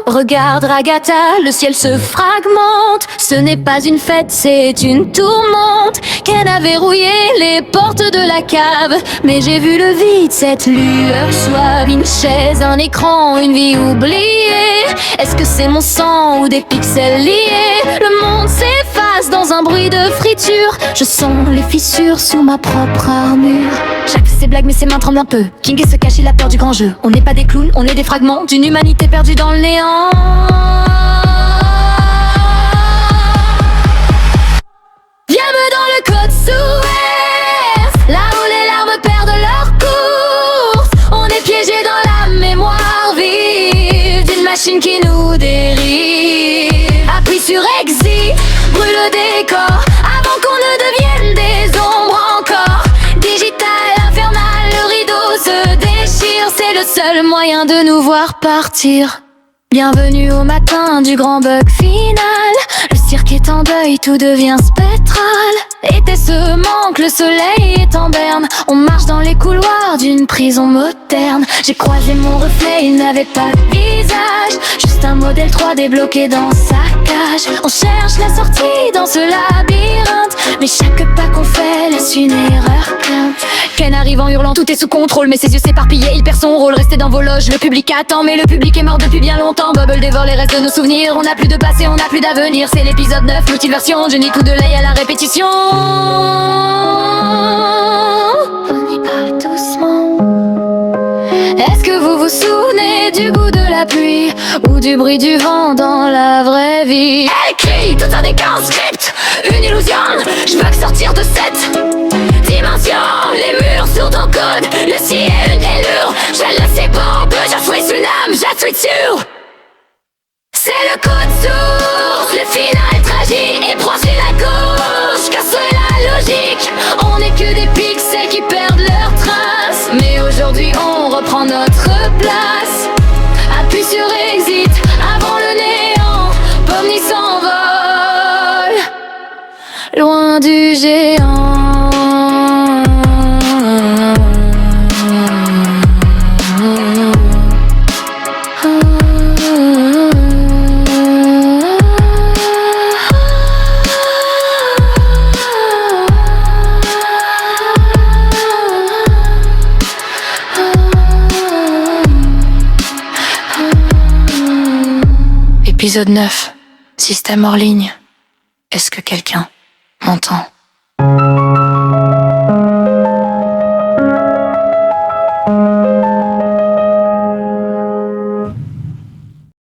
Regarde Ragata, le ciel se fragmente. Ce n'est pas une fête, c'est une tourmente. Ken a verrouillé les portes de la cave, mais j'ai vu le vide, cette lueur suave. Une chaise, un écran, une vie oubliée. Est-ce que c'est mon sang ou des pixels liés? Le monde s'efface dans un bruit de friture. Je sens les fissures sous ma propre armure. Chaque fait ses blagues mais ses mains tremblent un peu. King se cache, il a peur du grand jeu. On n'est pas des clowns, on est des fragments d'une humanité perdue dans le néant. Viens-me dans le code Suez, là où les larmes perdent leur course. On est piégé dans la mémoire vive d'une machine qui nous dérive. Appuie sur exit, brûle le décor avant qu'on ne devienne des ombres encore. Digital, infernal, le rideau se déchire. C'est le seul moyen de nous voir partir. Bienvenue au matin du grand bug final. Le cirque est en deuil, tout devient spectral. Était-ce ce manque, le soleil est en berne. On marche dans les couloirs d'une prison moderne. J'ai croisé mon reflet, il n'avait pas de visage. Juste un modèle 3D bloqué dans sa cage. On cherche la sortie dans ce labyrinthe, mais chaque pas qu'on fait laisse une erreur. Ken arrive en hurlant, tout est sous contrôle, mais ses yeux s'éparpillaient, il perd son rôle. Restez dans vos loges, le public attend, mais le public est mort depuis bien longtemps. Bubble dévore les restes de nos souvenirs. On n'a plus de passé, on n'a plus d'avenir. C'est l'épisode 9, multiversion, Johnny tout de l'œil à la répétition. On y parle doucement. Est-ce que vous vous souvenez du goût de la pluie ou du bruit du vent dans la vraie vie? Elle crie, tout un décor script, une illusion. Je veux sortir de cette dimension. Les murs sur ton code, le ciel une allure. Je le sais pas, je fouille sous l'âme, je suis sûr. C'est le code source, le final tragique. Et prends sur la gauche, casse la logique. On n'est que des pixels qui perdent leurs traces, mais aujourd'hui on reprend notre place. Appuie sur exit avant le néant. Pomni s'envole loin du géant. Épisode 9, système hors ligne. Est-ce que quelqu'un m'entend?